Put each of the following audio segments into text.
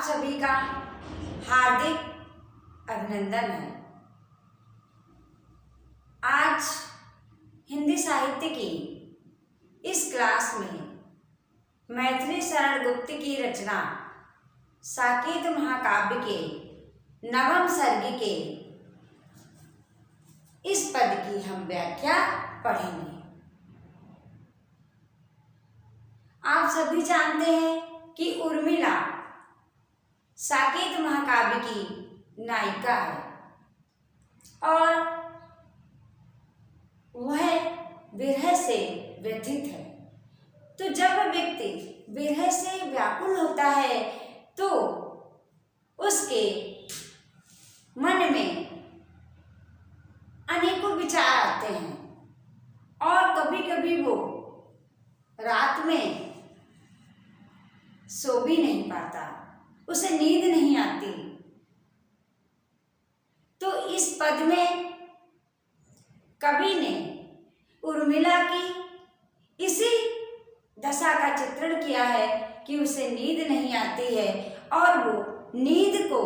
सभी का हार्दिक अभिनंदन है। आज हिंदी साहित्य की इस क्लास में मैथिली शरण गुप्त की रचना साकेत महाकाव्य के नवम सर्ग के इस पद की हम व्याख्या पढ़ेंगे। आप सभी जानते हैं कि उर्मिला साकेत महाकाव्य की नायिका है और वह विरह से व्यथित है। तो जब व्यक्ति विरह से व्याकुल होता है तो उसके मन में अनेकों विचार आते हैं और कभी कभी वो रात में सो भी नहीं पाता, उसे नींद नहीं आती। तो इस पद में कवि ने उर्मिला की इसी दशा का चित्रण किया है कि उसे नींद नहीं आती है और वो नींद को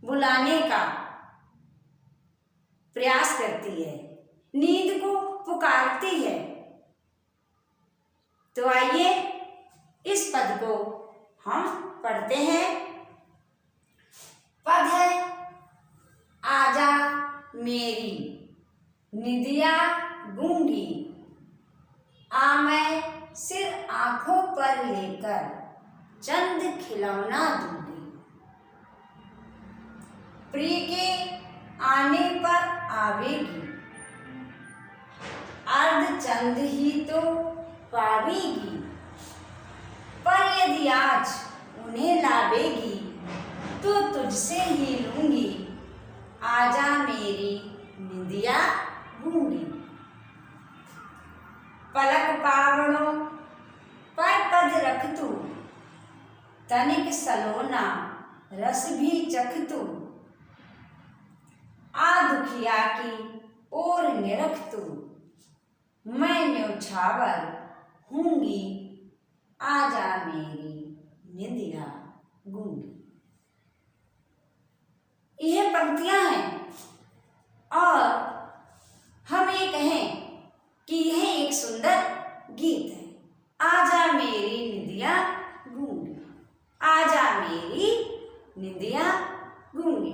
बुलाने का प्रयास करती है, नींद को पुकारती है। तो आइए इस पद को हम पढ़ते हैं। पद है आजा मेरी निदिया गूंगी, आ मैं सिर आंखों पर लेकर चंद खिलौना दूंगी। प्रिय के आने पर आवेगी, अर्ध चंद ही तो पावेगी। पर यदि आज उन्हें लावेगी तो तुझसे ही लूंगी, आजा मेरी निदिया गूंगी। पलक पावड़ों पर पद रख तू, तनिक सलोना रस भी चख तू। आ दुखिया की ओर निरख तू, मैं न्योछावर हूंगी, आजा मेरी निदिया गूंगी। यह पंक्तियां हैं और हम ये कहें कि यह एक सुंदर गीत है। आजा मेरी निदिया गूंगी, आजा मेरी निदिया गूंगी।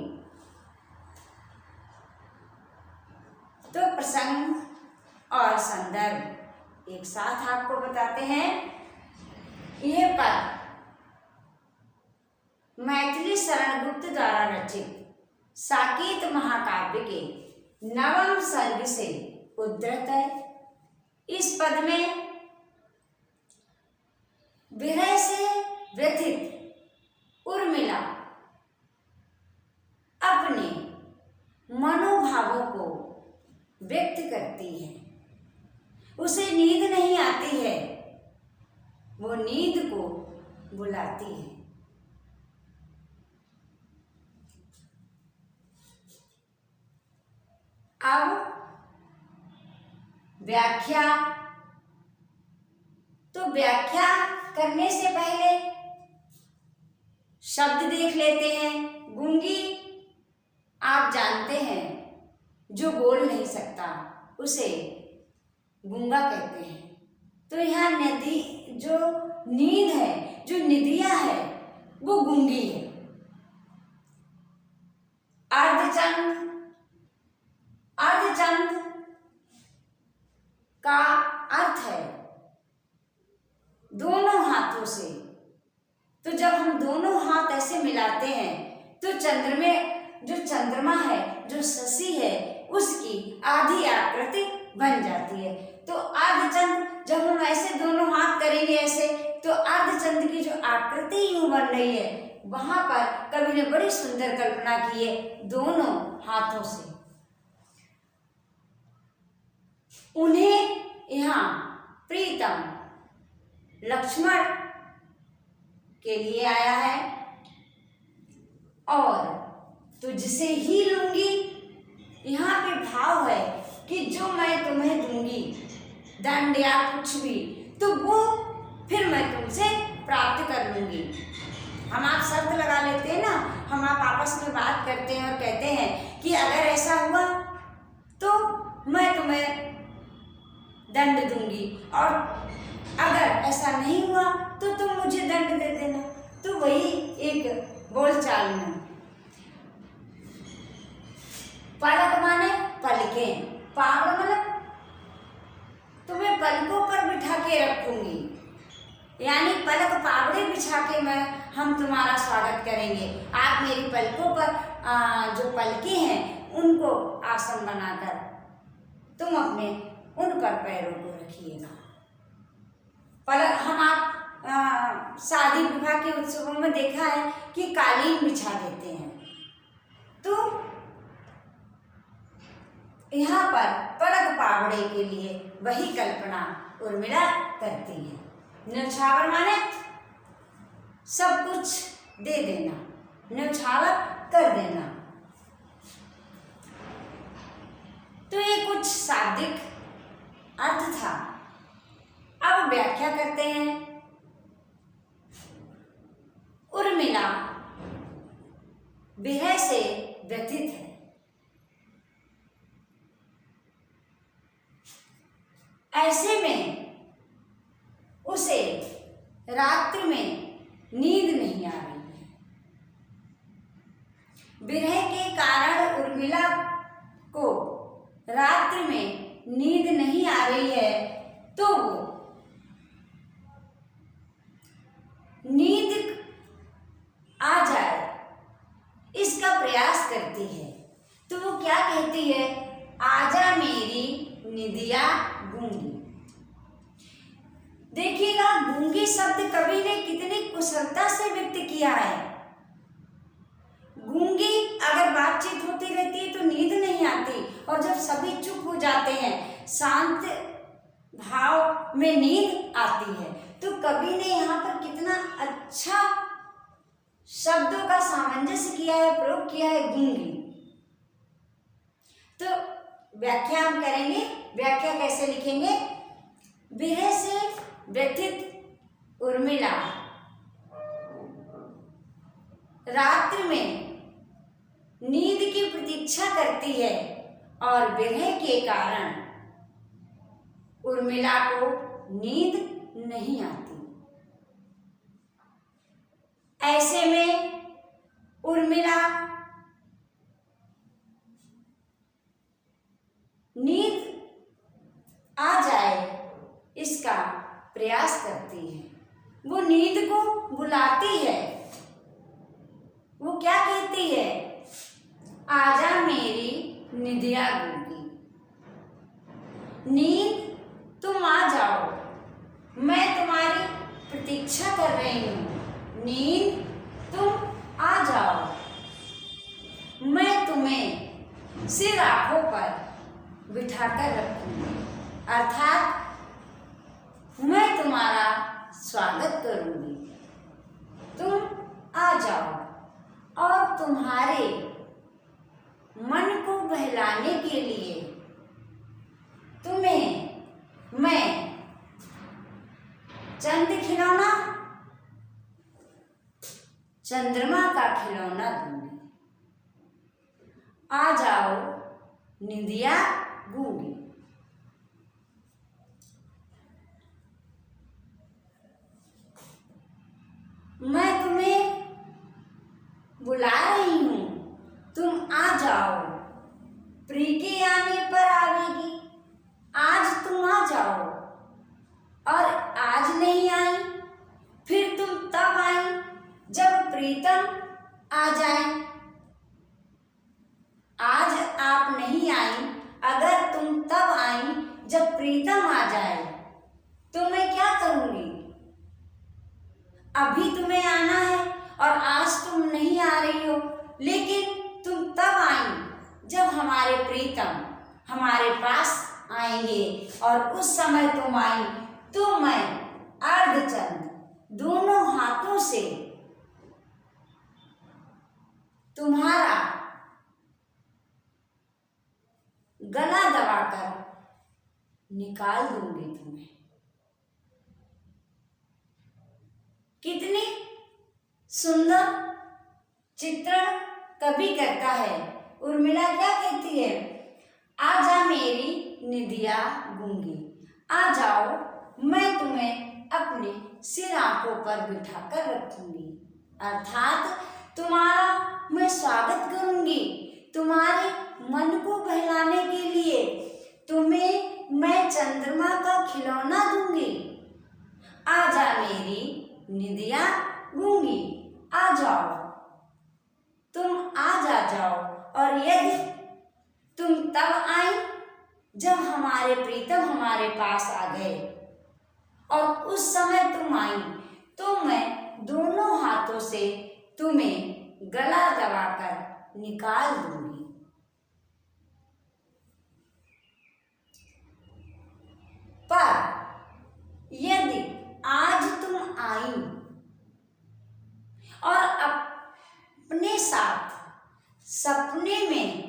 तो प्रसंग और संदर्भ एक साथ आपको बताते हैं। यह पद मैथिली शरण गुप्त द्वारा रचित साकेत महाकाव्य के नवम सर्ग से उद्धृत है। इस पद में विरह से व्यथित उर्मिला अपने मनोभावों को व्यक्त करती है। उसे नींद नहीं आती है, वो नींद को बुलाती है। अब व्याख्या। तो व्याख्या करने से पहले शब्द देख लेते हैं। गूंगी आप जानते हैं, जो बोल नहीं सकता उसे गूंगा कहते हैं। तो यहाँ नदी जो नींद है, जो निदिया है, वो गूंगी है। अर्धचंद, अर्धचंद का अर्थ है दोनों हाथों से। तो जब हम दोनों हाथ ऐसे मिलाते हैं तो चंद्र में जो चंद्रमा है, जो शशि है, उसकी आधी आकृति बन जाती है। तो अर्धचंद जब हम ऐसे दोनों हाथ करेंगे ऐसे, तो अर्धचंद की जो आकृति यूं बन रही है, वहां पर कवि ने बड़ी सुंदर कल्पना की है दोनों हाथों से। उन्हें यहाँ प्रीतम लक्ष्मण के लिए आया है और तुझसे ही लूंगी। यहाँ पे भाव है कि जो मैं तुम्हें दूंगी, दंड या कुछ भी, तो वो फिर मैं तुमसे प्राप्त कर लूंगी। हम आप शर्त लगा लेते हैं ना, हम आप आपस में बात करते हैं और कहते हैं कि अगर ऐसा हुआ तो मैं तुम्हें दंड दूंगी, और अगर ऐसा नहीं हुआ तो तुम मुझे दंड दे देना। तो वही एक बोलचाल में पलक माने पलकें, पावड़ मतलब तुम्हें पलकों पर बिठा के रखूंगी, यानी पलक पावड़े बिछा के हम तुम्हारा स्वागत करेंगे। आप मेरी पलकों पर जो पलकें हैं उनको आसन बनाकर तुम अपने उन पर पैरों को रखिएगा। पलक हम आप शादी विवाह के उत्सवों में देखा है कि कालीन बिछा देते हैं, तो यहाँ पर पलक पावड़े के लिए वही कल्पना उर्मिला करती है। न्यौछावर माने सब कुछ दे देना, न्यौछावर कर देना। तो ये कुछ शाब्दिक अर्थ था। अब व्याख्या करते हैं। उर्मिला विरह से व्यथित है। ऐसे में उसे रात्रि में नींद नहीं आ रही है। विरह के कारण उर्मिला को रात्रि में नींद नहीं आ रही है, तो वो नींद आ जाए इसका प्रयास करती है। तो वो क्या कहती है? आजा मेरी निदिया गूंगी। देखिएगा, गूंगी शब्द कवि ने कितनी कुशलता से व्यक्त किया है। गूंगी अगर बातचीत होती रहती है तो नींद नहीं आती, और जब सभी चुप हो जाते हैं, शांत भाव में नींद आती है। तो कवि ने यहाँ पर कितना अच्छा शब्दों का सामंजस्य किया है, प्रयोग किया है, गूंगी। तो व्याख्या हम करेंगे। व्याख्या कैसे लिखेंगे? विरह से व्यथित उर्मिला रात्रि में नींद की प्रतीक्षा करती है, और विरह के कारण उर्मिला को नींद नहीं आती। ऐसे में उर्मिला नींद आ जाए इसका प्रयास करती है। वो नींद को बुलाती है। वो क्या कहती है? आजा मेरी निदिया गूंगी। नींद तुम आ जाओ, मैं तुम्हारी प्रतीक्षा कर रही हूँ। नींद तुम आ जाओ, मैं तुम्हें सिर आंखों पर बिठाकर रखूंगी, अर्थात मैं तुम्हारा स्वागत करूंगी। तुम आ जाओ, और तुम्हारे मन को बहलाने के लिए तुम्हें मैं चंद्रमा का खिलौना दूंगी। आ जाओ निदिया गूंगी। मैं तुम्हें बुला रही हूँ, तुम आ जाओ। प्रिय के आने पर आवेगी। आज तुम आ जाओ, और आज नहीं आई फिर तुम तब आई जब प्रीतम आ जाए। आज आप नहीं आई, अगर तुम तब आई जब प्रीतम आ जाए तो मैं क्या करूँगी? अभी तुम्हें आना है और आज तुम नहीं आ रही हो, लेकिन तुम तब आई जब हमारे प्रीतम हमारे पास आएंगे, और उस समय तुम आई तो मैं अर्धचंद दोनों हाथों से तुम्हारा गला दबाकर निकाल दूंगी तुम्हें। कितनी सुंदर चित्रण कवि करता है। उर्मिला क्या कहती है? आजा मेरी निधिया गूंगी, आ जाओ मैं तुम्हें अपने सिर आंखों पर बिठाकर रखूंगी। अर्थात तुम्हारा मैं स्वागत करूंगी, तुम्हारे मन को बहलाने के लिए तुम्हें मैं चंद्रमा का खिलौना दूंगी। आजा मेरी निधिया गूंगी, आ जाओ, तुम आज आ जाओ। और यदि तुम तब आई जब हमारे प्रीतम हमारे पास आ गए और उस समय तुम आई तो मैं दोनों हाथों से तुम्हें गला दबाकर निकाल दूंगी। पर यदि आज तुम आई और अपने साथ सपने में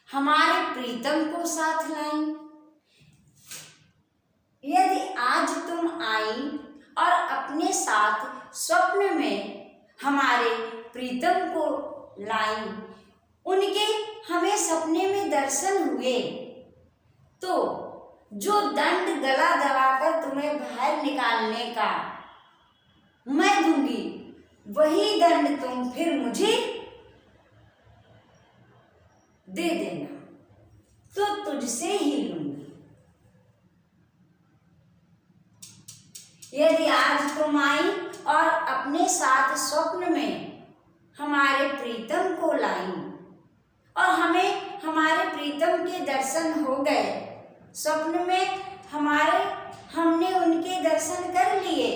हमारे प्रीतम को साथ लाई, यदि आज तुम आई और अपने साथ स्वप्न में हमारे प्रीतम को लाई, उनके हमें सपने में दर्शन हुए, तो जो दंड गला दबाकर तुम्हें बाहर निकालने का मैं दूंगी, वही दंड तुम फिर मुझे दे देना, तो तुझसे ही लूंगी। यदि आज तुम आई और अपने साथ स्वप्न में हमारे प्रीतम को लाई और हमें हमारे प्रीतम के दर्शन हो गए, स्वप्न में हमने उनके दर्शन कर लिए,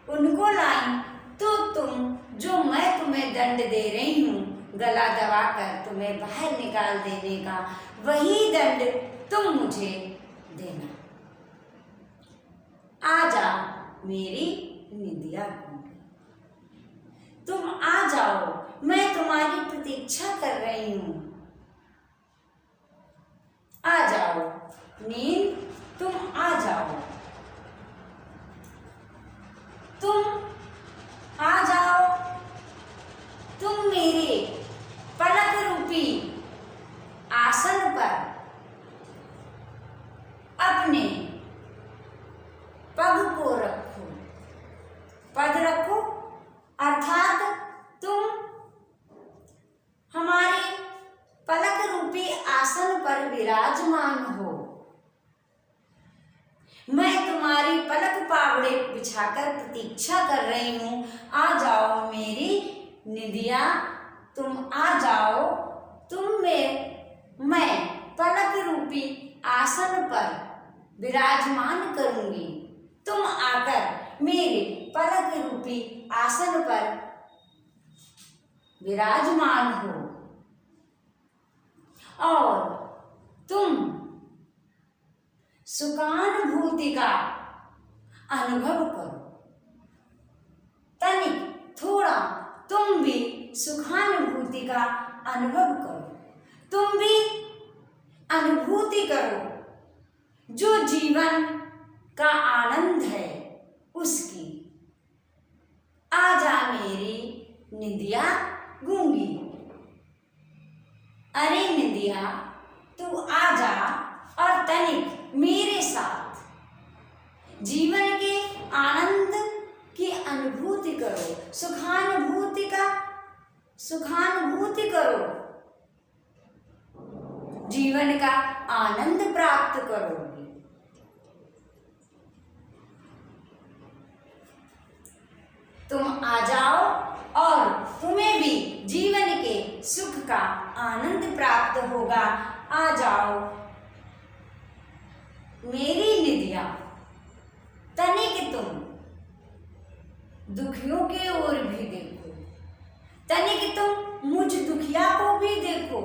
उनको लाई, तो तुम जो मैं तुम्हें दंड दे रही हूँ गला दबाकर तुम्हें बाहर निकाल देने का, वही दंड तुम मुझे देना। आजा मेरी निधिया गूंगी, तुम आ जाओ, मैं तुम्हारी प्रतीक्षा कर रही हूँ। आ जाओ नींद, तुम आ जाओ, तुम आ जाओ, तुम मेरे पलक रूपी आसन पर अपने पग को रखो, पद रखो, अर्थात तुम हमारे पलक रूपी आसन पर विराजमान हो। मैं तुम्हारी पलक पावड़े बिछाकर प्रतीक्षा कर रही हूँ। आ जाओ मेरी निधिया, तुम आ जाओ, मैं पलक रूपी आसन पर विराजमान करूंगी। तुम आकर मेरे पलक रूपी आसन पर विराजमान हो और तुम सुखानुभूति का अनुभव करो। तनिक थोड़ा तुम भी सुखानुभूति का अनुभव करो, तुम भी अनुभूति करो जो जीवन का आनंद है उसकी। आजा मेरी निधिया गूंगी, अरे निधिया तू आजा और तनिक मेरे साथ जीवन के आनंद की अनुभूति करो, सुखानुभूति करो, जीवन का आनंद प्राप्त करोगी। तुम आ जाओ और तुम्हें भी जीवन के सुख का आनंद प्राप्त होगा। आ जाओ मेरी निधिया, तनिक तुम दुखियों के ओर भी देखो, तनिक तुम मुझ दुखिया को भी देखो,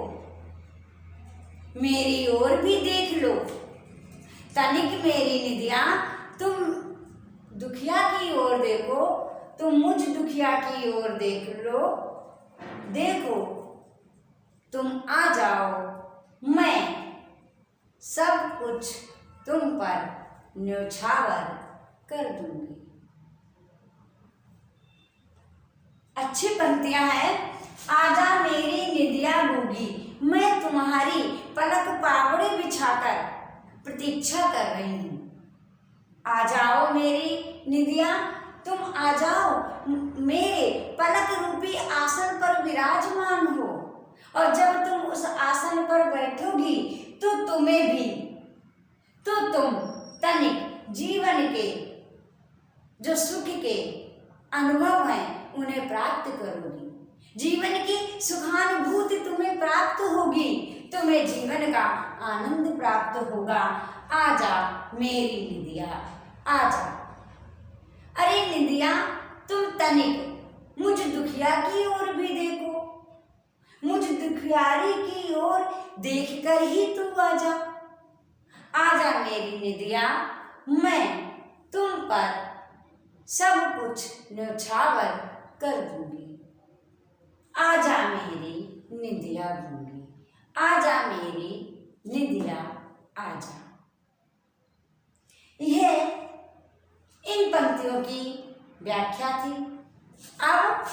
मेरी ओर भी देख लो। तनिक मेरी निधिया तुम दुखिया की ओर देखो, तुम मुझ दुखिया की ओर देख लो। देखो तुम आ जाओ, मैं सब कुछ तुम पर न्योछावर कर दूंगी। अच्छी पंक्तियां हैं। आजा मेरी निदिया गूंगी, मैं तुम्हारी पलक पावड़े बिछाकर प्रतीक्षा कर रही हूँ। आ जाओ मेरी निदिया, तुम आ जाओ, मेरे पलक रूपी आसन पर विराजमान हो, और जब तुम उस आसन पर बैठोगी तो तुम्हें भी, तो तुम तनिक जीवन के जो सुख के अनुभव हैं उन्हें प्राप्त करोगी। जीवन की सुखानुभूति तुम्हें प्राप्त होगी, तुम्हें जीवन का आनंद प्राप्त होगा। आजा मेरी निदिया, आजा। अरे निदिया, तुम तनिक मुझ दुखिया की ओर भी देखो, मुझ दुखियारी की ओर देखकर ही तू आजा। आजा मेरी निदिया, मैं तुम पर सब कुछ न्यौछावर कर दूंगी। आजा मेरी निदिया गूंगी, आजा मेरी निदिया आजा। यह इन पंक्तियों की व्याख्या थी। अब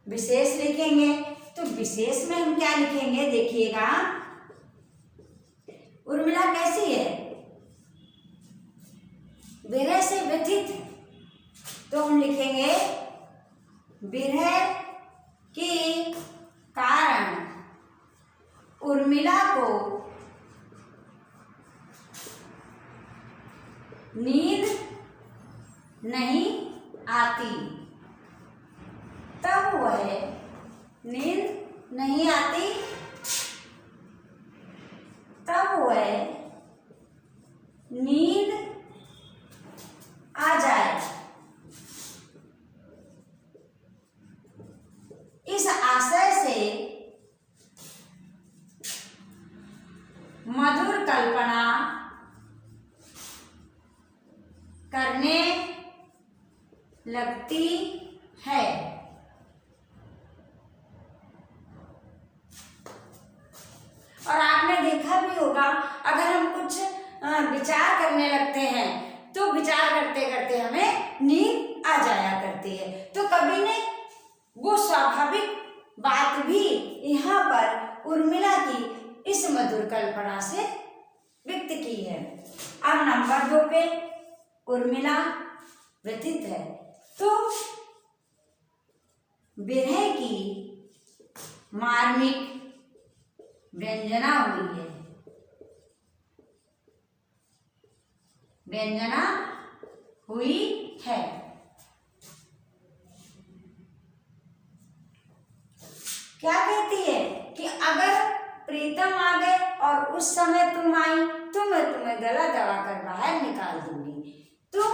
विशेष लिखेंगे, तो विशेष में हम क्या लिखेंगे देखिएगा। उर्मिला कैसी है? विरह से व्यथित, तो हम लिखेंगे विरह के कारण उर्मिला को नींद नहीं आती। तब वह नींद नहीं आती, तब वह नींद आ जाए, इस आशय से मधुर कल्पना करने लगती है। और आपने देखा भी होगा, अगर हम कुछ विचार करने लगते हैं तो विचार करते करते हमें नींद आ जाया करती है। तो कवि ने वो स्वाभाविक बात भी यहाँ पर उर्मिला की इस मधुर कल्पना से व्यक्त की है। अब नंबर 2 पे उर्मिला व्यथित है, तो विरह की मार्मिक व्यंजना हुई है, व्यंजना हुई है। क्या कहती है कि अगर प्रीतम आ गए और उस समय तुम आई तो मैं तुम्हें गला दबाकर बाहर निकाल दूंगी। तुम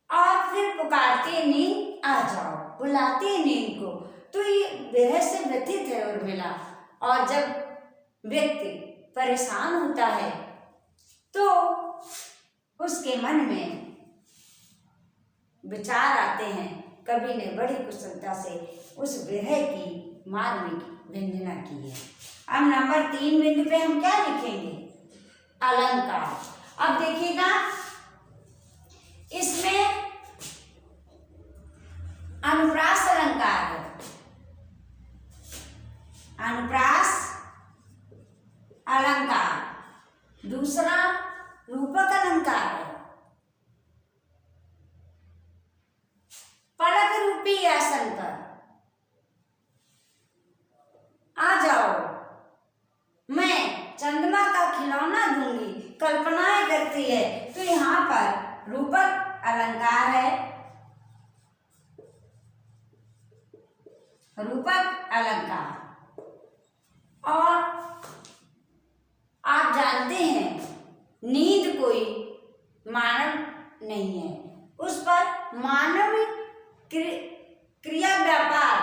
और फिर पुकारती नींद आ जाओ, बुलाती नींद को। तो ये विरह से व्यथित है उर्मिला। और जब व्यक्ति परेशान होता है तो उसके मन में विचार आते हैं। कवि ने बड़ी कुशलता से उस विरह की मार्मिक व्यंजना की है। अब नंबर 3 बिंदु पे हम क्या लिखेंगे? अलंकार। अब देखिएगा, इसमें अनुप्रास अलंकार है। अनुप्रास अलंकार। दूसरा रूपक अलंकार है। पलक रूपी आसन पर आ जाओ, मैं चंद्रमा का खिलौना दूंगी, कल्पनाएं करती है। तो यहाँ पर रूपक अलंकार है। रूपक अलंकार। और आप जानते हैं नींद कोई मानव नहीं है, उस पर मानव क्रिया व्यापार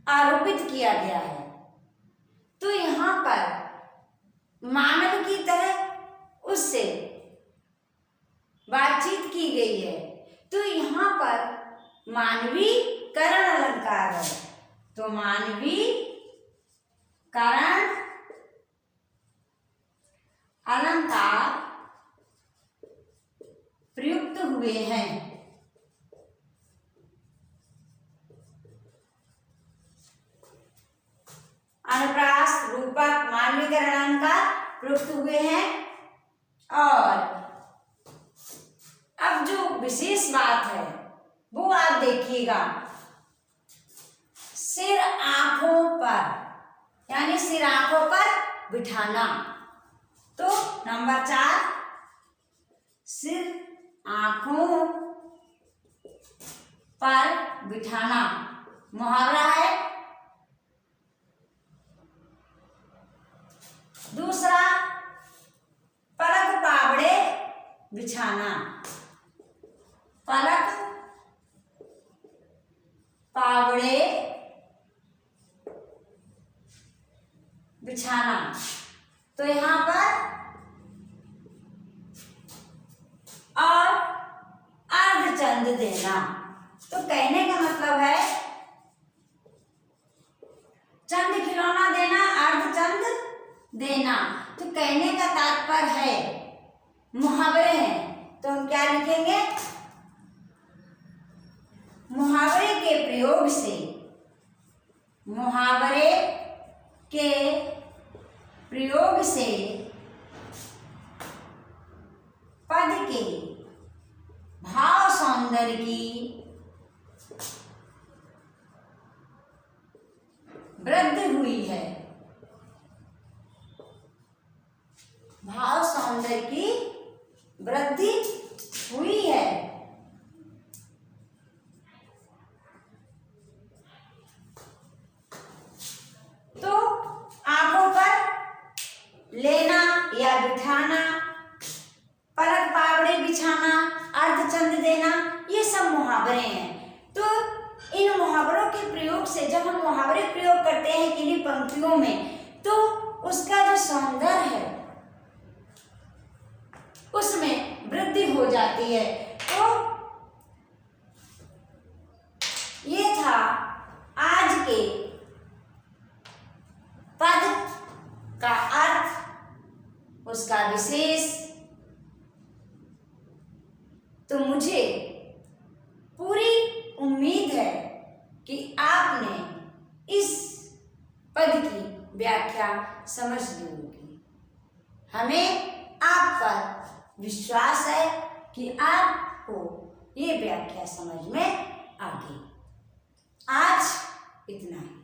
आरोपित किया गया है। तो यहाँ पर मानव की तरह उससे बातचीत की गई है। तो यहाँ पर मानवीय करण अलंकार है। तो मानवीय करण अलंकार प्रयुक्त हुए हैं। हैं। और अब जो विशेष बात है वो आप देखिएगा, सिर आंखों पर, यानी सिर आंखों पर बिठाना। तो नंबर 4, सिर आंखों पर बिठाना मुहावरा है। दूसरा, पलक पावड़े बिछाना। पलक पावड़े बिछाना। तो यहां पर और अर्धचंद देना। तो कहने का मतलब है चंद खिलौना देना, अर्धचंद देना। तो कहने का तात्पर्य है मुहावरे हैं, तो हम क्या लिखेंगे, मुहावरे के प्रयोग से, मुहावरे के प्रयोग से पद के भाव सौंदर्य की वृद्धि हुई है। भाव सौंदर्य की वृद्धि हुई है। तो आंखों पर लेना या बिठाना, पलक पावड़े बिछाना, अर्धचंद देना, ये सब मुहावरे हैं। तो इन मुहावरों के प्रयोग से, जब हम मुहावरे प्रयोग करते हैं किन्हीं पंक्तियों में, तो उसका जो सौंदर्य है उसमें वृद्धि हो जाती है। तो ये था आज के पद का अर्थ, उसका विशेष। तो मुझे पूरी उम्मीद है कि आपने इस पद की व्याख्या समझ ली होगी। हमें आप पर विश्वास है कि आपको ये व्याख्या समझ में आ गई। आज इतना ही।